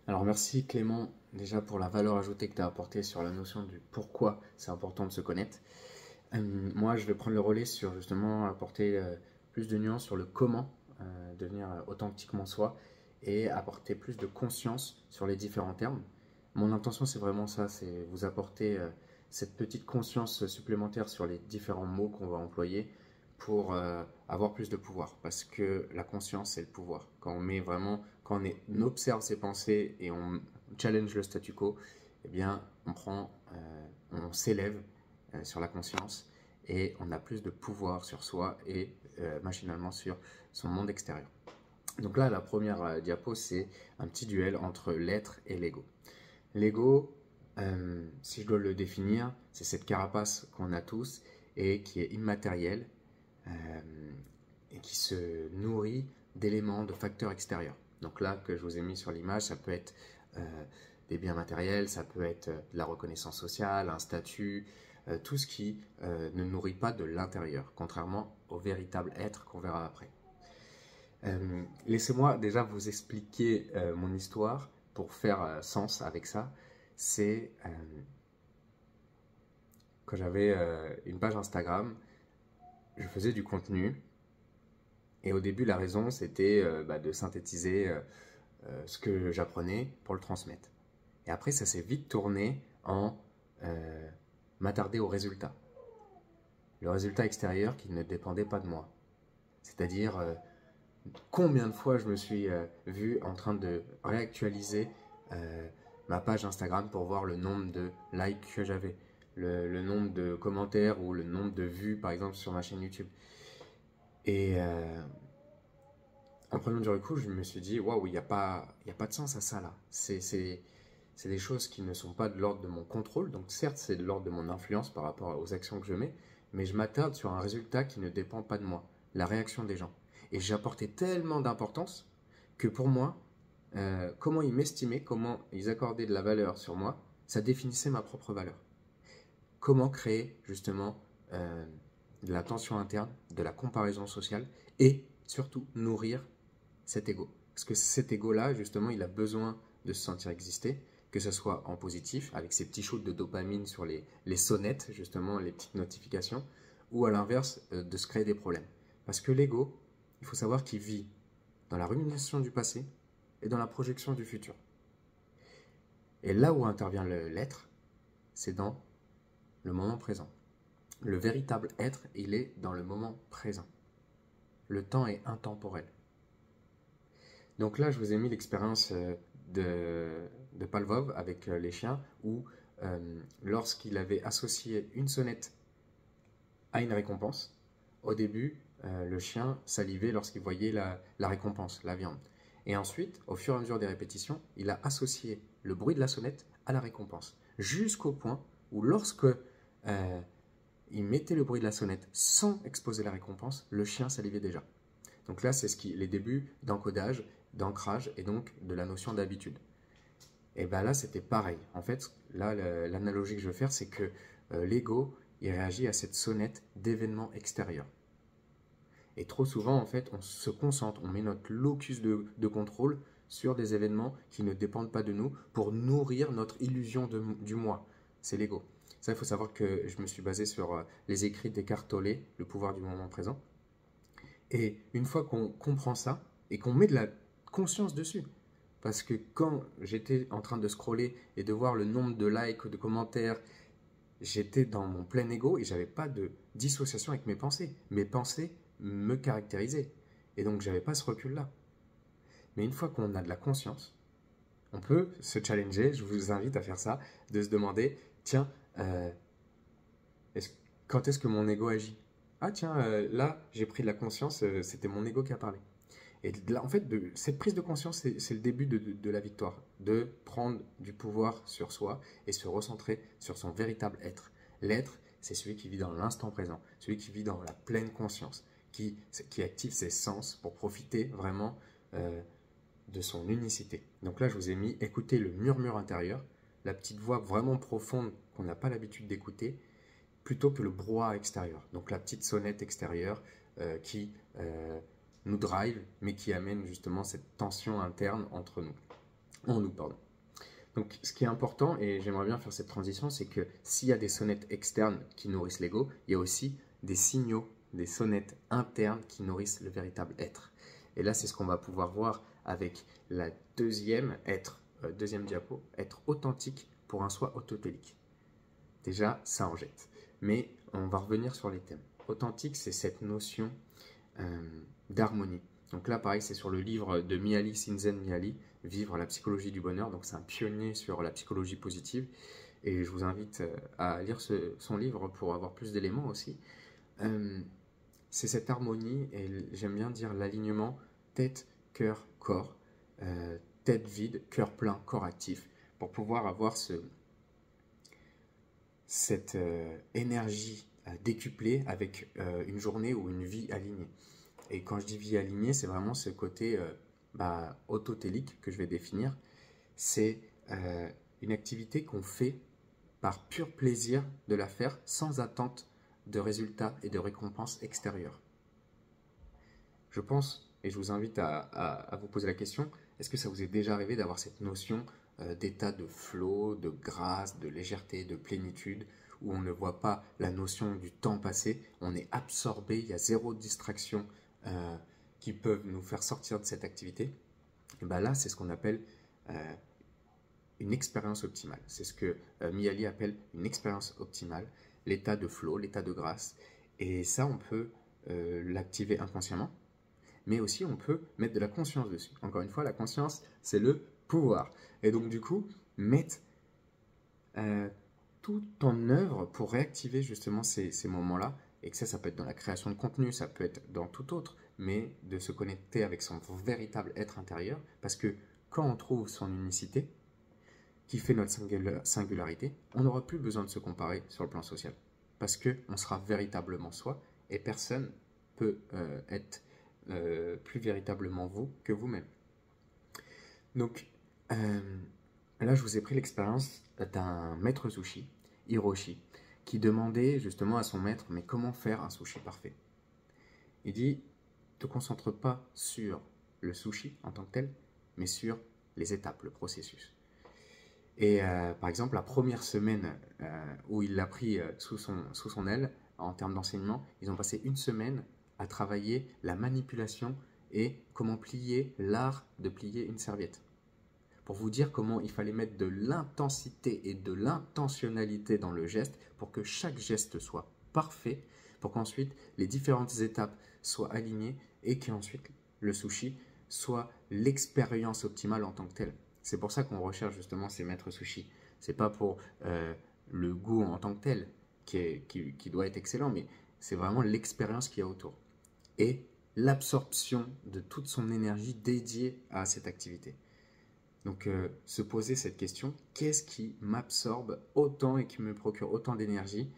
Alors merci Clément déjà pour la valeur ajoutée que tu as apportée sur la notion du pourquoi c'est important de se connaître. Moi je vais prendre le relais sur justement apporter plus de nuances sur le comment devenir authentiquement soi et apporter plus de conscience sur les différents termes. Mon intention c'est vraiment ça, c'est vous apporter cette petite conscience supplémentaire sur les différents mots qu'on va employer pour avoir plus de pouvoir. Parce que la conscience, c'est le pouvoir. Quand on observe ses pensées et on challenge le statu quo, eh bien, on s'élève sur la conscience et on a plus de pouvoir sur soi et machinalement sur son monde extérieur. Donc là, la première diapo, c'est un petit duel entre l'être et l'ego. L'ego, si je dois le définir, c'est cette carapace qu'on a tous et qui est immatérielle euh, et qui se nourrit d'éléments, de facteurs extérieurs. Donc là, que je vous ai mis sur l'image, ça peut être des biens matériels, ça peut être de la reconnaissance sociale, un statut, tout ce qui ne nourrit pas de l'intérieur, contrairement au véritable être qu'on verra après. Laissez-moi déjà vous expliquer mon histoire pour faire sens avec ça. C'est quand j'avais une page Instagram, je faisais du contenu et au début la raison c'était de synthétiser ce que j'apprenais pour le transmettre. Et après ça s'est vite tourné en m'attarder au résultat. Le résultat extérieur qui ne dépendait pas de moi. C'est-à-dire combien de fois je me suis vu en train de réactualiser ma page Instagram pour voir le nombre de likes que j'avais, le nombre de commentaires ou le nombre de vues par exemple sur ma chaîne YouTube. Et en prenant du recul, je me suis dit waouh, il y a pas de sens à ça là. C'est des choses qui ne sont pas de l'ordre de mon contrôle, donc certes c'est de l'ordre de mon influence par rapport aux actions que je mets, mais je m'attarde sur un résultat qui ne dépend pas de moi, la réaction des gens. Et j'apportais tellement d'importance que pour moi, comment ils m'estimaient, comment ils accordaient de la valeur sur moi, ça définissait ma propre valeur. Comment créer justement de la tension interne, de la comparaison sociale et surtout nourrir cet ego. Parce que cet ego-là, justement, il a besoin de se sentir exister, que ce soit en positif, avec ses petits shoots de dopamine sur les sonnettes, justement, les petites notifications, ou à l'inverse, de se créer des problèmes. Parce que l'ego, il faut savoir qu'il vit dans la rumination du passé et dans la projection du futur. Et là où intervient l'être, c'est dans le moment présent. Le véritable être, il est dans le moment présent. Le temps est intemporel. Donc là, je vous ai mis l'expérience de Pavlov avec les chiens, où lorsqu'il avait associé une sonnette à une récompense, au début, le chien salivait lorsqu'il voyait la récompense, la viande. Et ensuite, au fur et à mesure des répétitions, il a associé le bruit de la sonnette à la récompense, jusqu'au point où lorsque il mettait le bruit de la sonnette sans exposer la récompense, le chien salivait déjà. Donc là, c'est les débuts d'encodage, d'ancrage et donc de la notion d'habitude. Et bien là, c'était pareil. En fait, là, l'analogie que je veux faire, c'est que l'ego, il réagit à cette sonnette d'événements extérieurs. Et trop souvent, en fait, on se concentre, on met notre locus de contrôle sur des événements qui ne dépendent pas de nous pour nourrir notre illusion du moi. C'est l'ego. Ça, il faut savoir que je me suis basé sur les écrits d'Eckhart Tolle, Le pouvoir du moment présent. Et une fois qu'on comprend ça et qu'on met de la conscience dessus, parce que quand j'étais en train de scroller et de voir le nombre de likes, de commentaires, j'étais dans mon plein ego et j'avais pas de dissociation avec mes pensées. Mes pensées me caractérisaient. Et donc j'avais pas ce recul-là. Mais une fois qu'on a de la conscience, on peut se challenger, je vous invite à faire ça, de se demander, tiens, quand est-ce que mon ego agit? Ah tiens, là, j'ai pris de la conscience, c'était mon ego qui a parlé. Et là, en fait, cette prise de conscience, c'est le début de la victoire, de prendre du pouvoir sur soi et se recentrer sur son véritable être. L'être, c'est celui qui vit dans l'instant présent, celui qui vit dans la pleine conscience, qui active ses sens pour profiter vraiment de son unicité. Donc là, je vous ai mis écouter le murmure intérieur, la petite voix vraiment profonde qu'on n'a pas l'habitude d'écouter, plutôt que le brouhaha extérieur. Donc la petite sonnette extérieure qui nous drive, mais qui amène justement cette tension interne entre nous. en nous, pardon. Donc, ce qui est important, et j'aimerais bien faire cette transition, c'est que s'il y a des sonnettes externes qui nourrissent l'ego, il y a aussi des signaux, des sonnettes internes qui nourrissent le véritable être. Et là, c'est ce qu'on va pouvoir voir avec la deuxième diapo, être authentique pour un soi autotélique. Déjà, ça en jette. Mais on va revenir sur les thèmes. Authentique, c'est cette notion d'harmonie. Donc là, pareil, c'est sur le livre de Mihaly Csikszentmihalyi, Vivre la psychologie du bonheur. Donc c'est un pionnier sur la psychologie positive. Et je vous invite à lire son livre pour avoir plus d'éléments aussi. C'est cette harmonie, et j'aime bien dire l'alignement tête, cœur, corps. Tête vide, cœur plein, corps actif. Pour pouvoir avoir cette énergie décuplée avec une journée ou une vie alignée. Et quand je dis vie alignée, c'est vraiment ce côté autotélique que je vais définir. C'est une activité qu'on fait par pur plaisir de la faire sans attente de résultats et de récompenses extérieures. Je pense, et je vous invite à vous poser la question, est-ce que ça vous est déjà arrivé d'avoir cette notion d'état de flow, de grâce, de légèreté, de plénitude, où on ne voit pas la notion du temps passé, on est absorbé, il y a zéro distraction qui peuvent nous faire sortir de cette activité? Et bien là, c'est ce qu'on appelle une expérience optimale. C'est ce que Mihaly appelle une expérience optimale, l'état de flow, l'état de grâce. Et ça, on peut l'activer inconsciemment, mais aussi on peut mettre de la conscience dessus. Encore une fois, la conscience, c'est le pouvoir. Et donc du coup, mettre tout en œuvre pour réactiver justement ces moments-là. Et que ça peut être dans la création de contenu, ça peut être dans tout autre, mais de se connecter avec son véritable être intérieur. Parce que quand on trouve son unicité, qui fait notre singularité, on n'aura plus besoin de se comparer sur le plan social. Parce qu'on sera véritablement soi, et personne peut être plus véritablement vous que vous-même. Donc, là, je vous ai pris l'expérience d'un maître sushi, Hiroshi, qui demandait justement à son maître, mais comment faire un sushi parfait? Il dit, ne te concentre pas sur le sushi en tant que tel, mais sur les étapes, le processus. Et par exemple, la première semaine où il l'a pris sous son aile, en termes d'enseignement, ils ont passé une semaine à travailler la manipulation et comment plier, l'art de plier une serviette. Pour vous dire comment il fallait mettre de l'intensité et de l'intentionnalité dans le geste pour que chaque geste soit parfait, pour qu'ensuite les différentes étapes soient alignées et qu'ensuite le sushi soit l'expérience optimale en tant que telle. C'est pour ça qu'on recherche justement ces maîtres sushi. C'est pas pour le goût en tant que tel qui doit être excellent, mais c'est vraiment l'expérience qu'il y a autour. Et l'absorption de toute son énergie dédiée à cette activité. Donc se poser cette question, qu'est-ce qui m'absorbe autant et qui me procure autant d'énergie,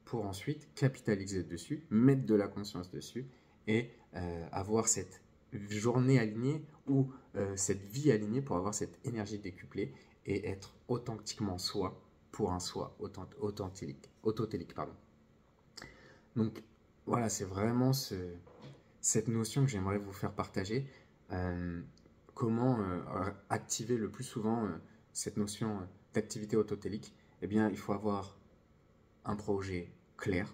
pour ensuite capitaliser dessus, mettre de la conscience dessus et avoir cette journée alignée ou cette vie alignée pour avoir cette énergie décuplée et être authentiquement soi pour un soi autotélique. Donc voilà, c'est vraiment cette notion que j'aimerais vous faire partager. Comment activer le plus souvent cette notion d'activité autotélique? Eh bien, il faut avoir un projet clair,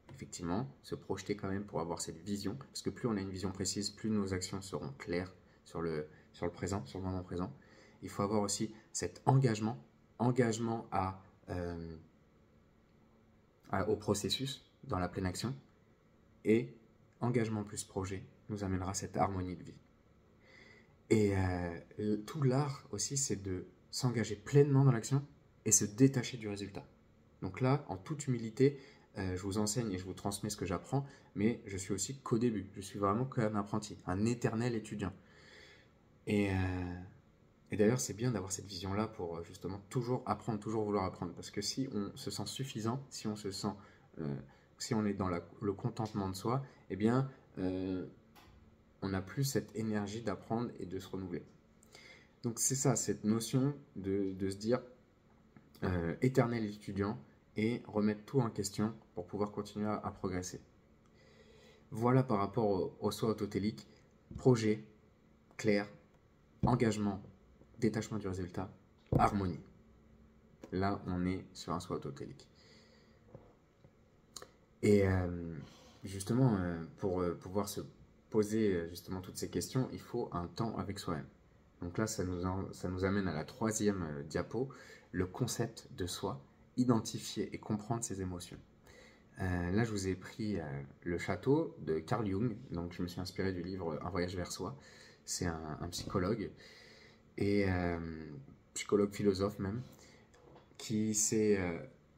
effectivement, se projeter quand même pour avoir cette vision, parce que plus on a une vision précise, plus nos actions seront claires sur le présent, sur le moment présent. Il faut avoir aussi cet engagement au processus, dans la pleine action, et engagement plus projet nous amènera cette harmonie de vie. Et tout l'art aussi, c'est de s'engager pleinement dans l'action et se détacher du résultat. Donc là, en toute humilité, je vous enseigne et je vous transmets ce que j'apprends, mais je suis aussi qu'au début. Je suis vraiment qu'un apprenti, un éternel étudiant. Et d'ailleurs, c'est bien d'avoir cette vision-là pour justement toujours apprendre, toujours vouloir apprendre. Parce que si on se sent suffisant, si on se sent, si on est dans le contentement de soi, eh bien, on n'a plus cette énergie d'apprendre et de se renouveler. Donc c'est ça, cette notion de se dire éternel étudiant et remettre tout en question pour pouvoir continuer à progresser. Voilà par rapport au soi autotélique, projet clair, engagement détachement du résultat, harmonie. Là, on est sur un soi autotélique. Et justement, pour pouvoir se poser justement toutes ces questions, il faut un temps avec soi-même. Donc là, ça nous amène à la troisième diapo, le concept de soi, identifier et comprendre ses émotions. Là, je vous ai pris le château de Carl Jung, donc je me suis inspiré du livre Un voyage vers soi. C'est un psychologue, et psychologue philosophe même, qui s'est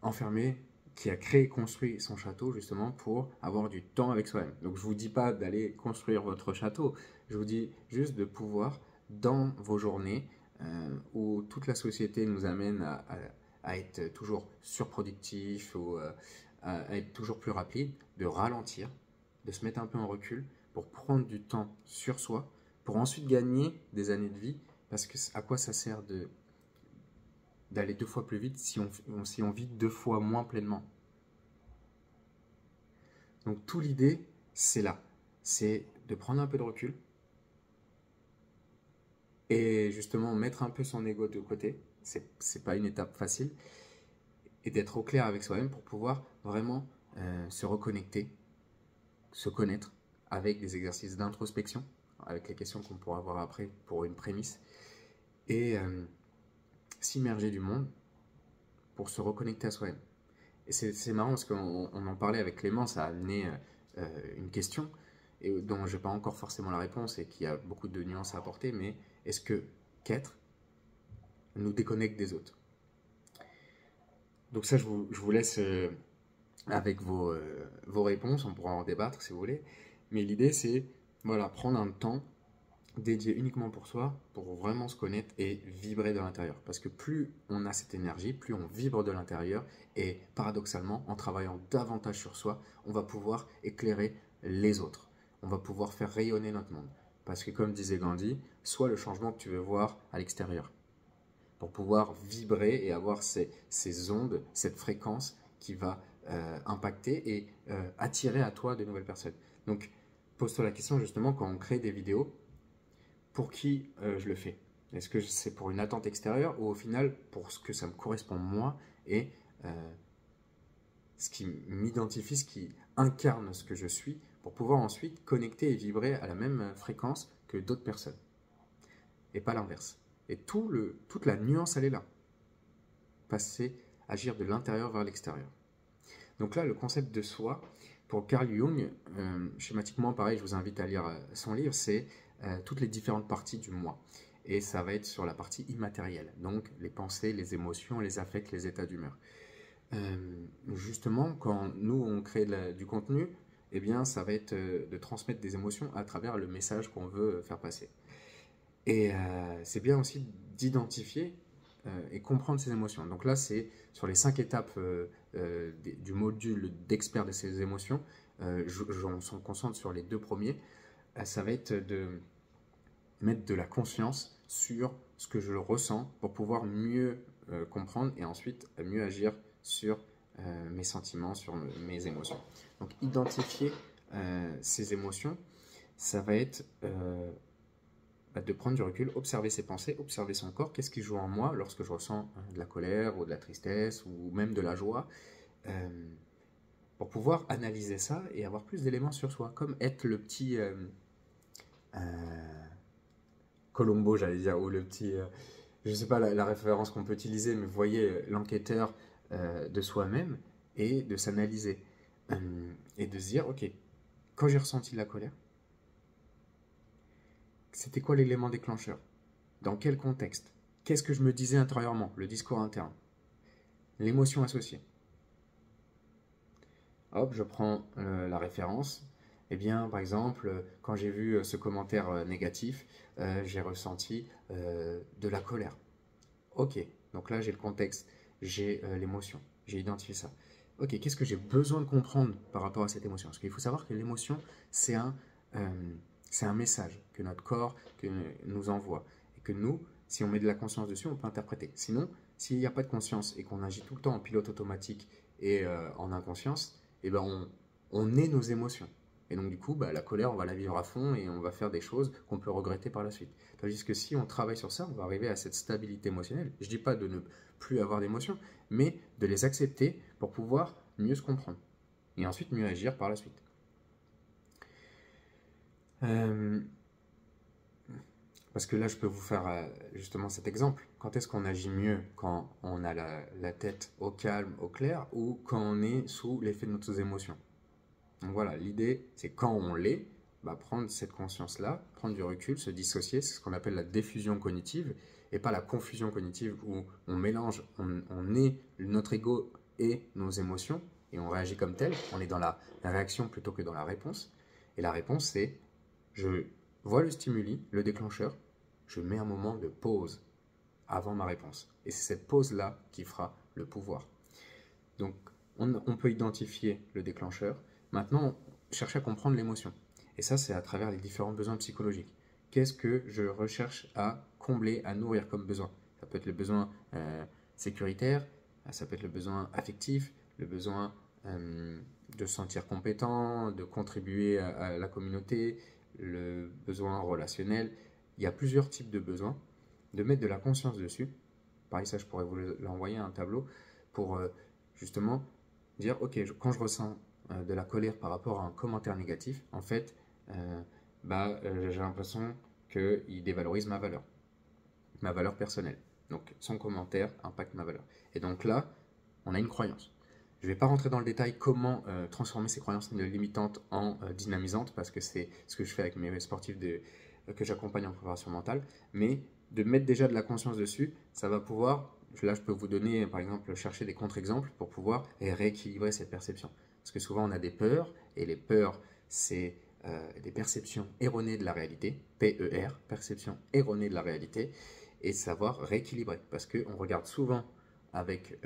enfermé, qui a créé et construit son château justement pour avoir du temps avec soi-même. Donc je ne vous dis pas d'aller construire votre château, je vous dis juste de pouvoir, dans vos journées, où toute la société nous amène à être toujours surproductif ou à être toujours plus rapide, de ralentir, de se mettre un peu en recul pour prendre du temps sur soi, pour ensuite gagner des années de vie, parce que à quoi ça sert d'aller 2 fois plus vite si on vit 2 fois moins pleinement. Donc toute l'idée, c'est là, c'est de prendre un peu de recul et justement mettre un peu son ego de côté. C'est pas une étape facile, et d'être au clair avec soi-même pour pouvoir vraiment se reconnecter, se connaître avec des exercices d'introspection, avec les questions qu'on pourra voir après pour une prémisse, et s'immerger du monde pour se reconnecter à soi-même. Et c'est marrant parce qu'on en parlait avec Clément, ça a amené une question et dont je n'ai pas encore forcément la réponse et qui a beaucoup de nuances à apporter, mais est-ce que qu'être nous déconnecte des autres? Donc ça, je vous laisse avec vos réponses, on pourra en débattre si vous voulez, mais l'idée c'est voilà, prendre un temps dédié uniquement pour soi, pour vraiment se connaître et vibrer de l'intérieur. Parce que plus on a cette énergie, plus on vibre de l'intérieur, et paradoxalement, en travaillant davantage sur soi, on va pouvoir éclairer les autres. On va pouvoir faire rayonner notre monde. Parce que comme disait Gandhi, sois le changement que tu veux voir à l'extérieur. Pour pouvoir vibrer et avoir ces ondes, cette fréquence qui va impacter et attirer à toi de nouvelles personnes. Donc, pose-toi la question justement quand on crée des vidéos, pour qui je le fais? Est-ce que c'est pour une attente extérieure ou au final pour ce que ça me correspond moi et ce qui m'identifie, ce qui incarne ce que je suis pour pouvoir ensuite connecter et vibrer à la même fréquence que d'autres personnes et pas l'inverse. Et toute la nuance, elle est là. Passer, agir de l'intérieur vers l'extérieur. Donc là, le concept de soi, pour Carl Jung, schématiquement pareil, je vous invite à lire son livre, c'est toutes les différentes parties du moi. Et ça va être sur la partie immatérielle, donc les pensées, les émotions, les affects, les états d'humeur. Justement, quand nous, on crée du contenu, eh bien, ça va être de transmettre des émotions à travers le message qu'on veut faire passer. Et c'est bien aussi d'identifier et comprendre ses émotions. Donc là, c'est sur les 5 étapes du module d'expert de ses émotions. On se concentre sur les 2 premiers. Ça va être de mettre de la conscience sur ce que je ressens pour pouvoir mieux comprendre et ensuite mieux agir sur mes sentiments, sur mes émotions. Donc identifier ces émotions, ça va être de prendre du recul, observer ses pensées, observer son corps, qu'est-ce qui joue en moi lorsque je ressens de la colère ou de la tristesse ou même de la joie, pour pouvoir analyser ça et avoir plus d'éléments sur soi, comme être le petit Colombo, j'allais dire, ou le petit, je ne sais pas la référence qu'on peut utiliser, mais vous voyez l'enquêteur de soi-même et de s'analyser et de se dire, ok, quand j'ai ressenti de la colère, c'était quoi l'élément déclencheur? Dans quel contexte? Qu'est-ce que je me disais intérieurement? Le discours interne. L'émotion associée. Hop, je prends la référence. Eh bien, par exemple, quand j'ai vu ce commentaire négatif, j'ai ressenti de la colère. Ok, donc là j'ai le contexte, j'ai l'émotion, j'ai identifié ça. Ok, qu'est-ce que j'ai besoin de comprendre par rapport à cette émotion? Parce qu'il faut savoir que l'émotion, c'est un message que notre corps nous envoie. Et que nous, si on met de la conscience dessus, on peut interpréter. Sinon, s'il n'y a pas de conscience et qu'on agit tout le temps en pilote automatique et en inconscience, eh ben on est nos émotions. Et donc du coup, bah, la colère, on va la vivre à fond et on va faire des choses qu'on peut regretter par la suite. Tandis que si on travaille sur ça, on va arriver à cette stabilité émotionnelle. Je ne dis pas de ne plus avoir d'émotions, mais de les accepter pour pouvoir mieux se comprendre. Et ensuite mieux agir par la suite. Parce que là, je peux vous faire justement cet exemple. Quand est-ce qu'on agit mieux? Quand on a la tête au calme, au clair, ou quand on est sous l'effet de nos émotions? Donc voilà, l'idée, c'est quand on l'est, bah, prendre cette conscience-là, prendre du recul, se dissocier, c'est ce qu'on appelle la diffusion cognitive, et pas la confusion cognitive où on mélange, on est notre ego et nos émotions, et on réagit comme tel, on est dans la réaction plutôt que dans la réponse. Et la réponse, c'est, je vois le stimuli, le déclencheur, je mets un moment de pause avant ma réponse. Et c'est cette pause-là qui fera le pouvoir. Donc, on peut identifier le déclencheur. Maintenant, chercher à comprendre l'émotion. Et ça, c'est à travers les différents besoins psychologiques. Qu'est-ce que je recherche à combler, à nourrir comme besoin? Ça peut être le besoin sécuritaire, ça peut être le besoin affectif, le besoin de se sentir compétent, de contribuer à la communauté, le besoin relationnel. Il y a plusieurs types de besoins. De mettre de la conscience dessus. Pareil, ça, je pourrais vous l'envoyer un tableau pour justement dire, ok, quand je ressens de la colère par rapport à un commentaire négatif, en fait, j'ai l'impression qu'il dévalorise ma valeur personnelle. Donc, son commentaire impacte ma valeur. Et donc là, on a une croyance. Je ne vais pas rentrer dans le détail comment transformer ces croyances limitantes en dynamisantes, parce que c'est ce que je fais avec mes sportifs que j'accompagne en préparation mentale, mais de mettre déjà de la conscience dessus, ça va pouvoir, là je peux vous donner par exemple, chercher des contre-exemples pour pouvoir rééquilibrer cette perception. Parce que souvent on a des peurs, et les peurs c'est des perceptions erronées de la réalité, PER, perception erronée de la réalité, et savoir rééquilibrer. Parce qu'on regarde souvent avec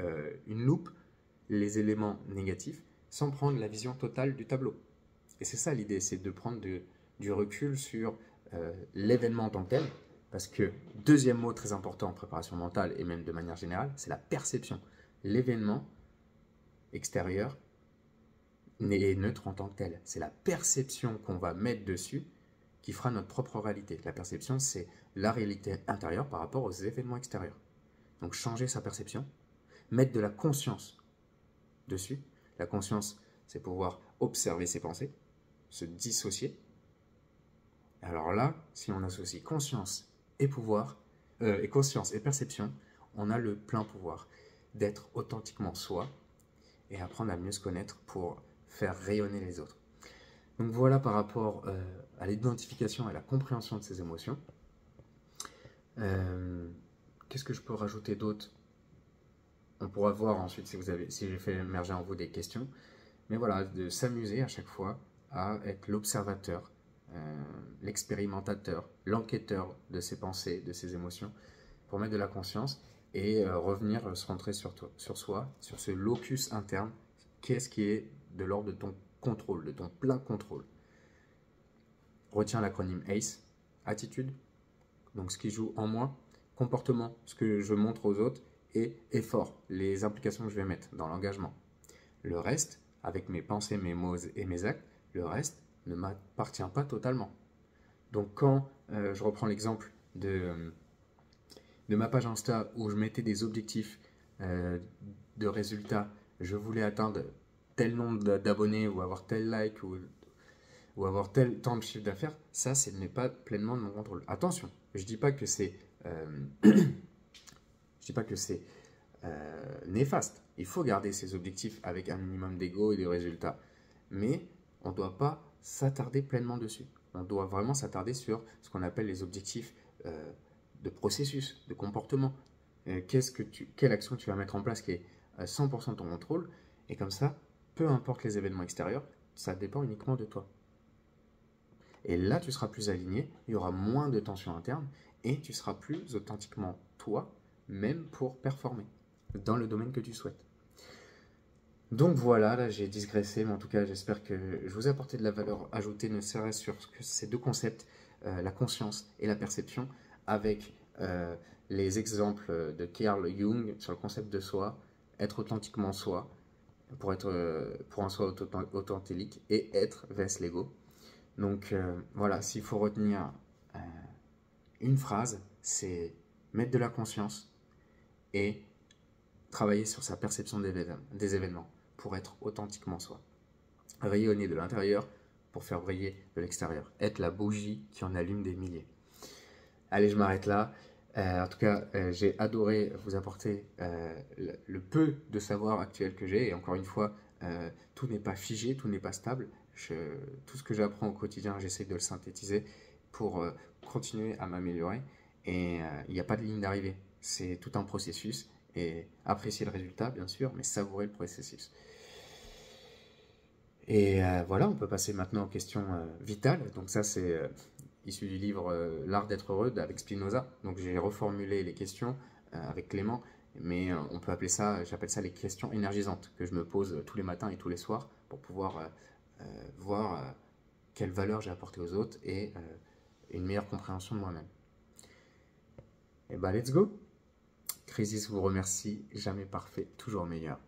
une loupe les éléments négatifs sans prendre la vision totale du tableau. Et c'est ça l'idée, c'est de prendre du recul sur l'événement en tant que tel, parce que deuxième mot très important en préparation mentale et même de manière générale, c'est la perception. L'événement extérieur n'est neutre en tant que tel. C'est la perception qu'on va mettre dessus qui fera notre propre réalité. La perception, c'est la réalité intérieure par rapport aux événements extérieurs. Donc changer sa perception, mettre de la conscience dessus. La conscience, c'est pouvoir observer ses pensées, se dissocier. Alors là, si on associe conscience et pouvoir, et conscience et perception, on a le plein pouvoir d'être authentiquement soi et apprendre à mieux se connaître pour faire rayonner les autres. Donc voilà par rapport à l'identification et à la compréhension de ces émotions. Qu'est-ce que je peux rajouter d'autre? On pourra voir ensuite si j'ai fait émerger en vous des questions. Mais voilà, de s'amuser à chaque fois à être l'observateur, l'expérimentateur, l'enquêteur de ses pensées, de ses émotions, pour mettre de la conscience et revenir se rentrer sur soi, sur ce locus interne, qu'est-ce qui est de l'ordre de ton contrôle, de ton plein contrôle. Retiens l'acronyme ACE, attitude, donc ce qui joue en moi, comportement, ce que je montre aux autres, et effort, les implications que je vais mettre dans l'engagement. Le reste, avec mes pensées, mes mots et mes actes, le reste ne m'appartient pas totalement. Donc quand je reprends l'exemple de ma page Insta où je mettais des objectifs de résultats, je voulais atteindre tel nombre d'abonnés ou avoir tel like ou avoir tel temps de chiffre d'affaires, ça, ce n'est pas pleinement de mon contrôle. Attention, je ne dis pas que c'est néfaste. Il faut garder ses objectifs avec un minimum d'ego et de résultats. Mais on ne doit pas s'attarder pleinement dessus. On doit vraiment s'attarder sur ce qu'on appelle les objectifs de processus, de comportement. Quelle action tu vas mettre en place qui est 100% de ton contrôle. Et comme ça, peu importe les événements extérieurs, ça dépend uniquement de toi. Et là, tu seras plus aligné, il y aura moins de tension interne et tu seras plus authentiquement toi, même pour performer dans le domaine que tu souhaites. Donc voilà, là j'ai digressé, mais en tout cas j'espère que je vous ai apporté de la valeur ajoutée, ne serait-ce sur ces deux concepts, la conscience et la perception, avec les exemples de Carl Jung sur le concept de soi, être authentiquement soi, pour un soi authentique et être vs l'ego. Donc voilà, s'il faut retenir euh, une phrase, c'est mettre de la conscience et travailler sur sa perception des événements pour être authentiquement soi. Rayonner de l'intérieur pour faire briller de l'extérieur. Être la bougie qui en allume des milliers. Allez, je m'arrête là. En tout cas, j'ai adoré vous apporter le peu de savoir actuel que j'ai. Et encore une fois, tout n'est pas figé, tout n'est pas stable. Tout ce que j'apprends au quotidien, j'essaie de le synthétiser pour continuer à m'améliorer. Et il n'y a pas de ligne d'arrivée. C'est tout un processus. Et apprécier le résultat, bien sûr, mais savourer le processus. Et voilà, on peut passer maintenant aux questions vitales. Donc ça, c'est issu du livre L'art d'être heureux avec Spinoza. Donc j'ai reformulé les questions avec Clément, mais on peut appeler ça, j'appelle ça les questions énergisantes que je me pose tous les matins et tous les soirs pour pouvoir voir quelle valeur j'ai apporté aux autres et une meilleure compréhension de moi-même. Et bah let's go! Crisis vous remercie, jamais parfait, toujours meilleur.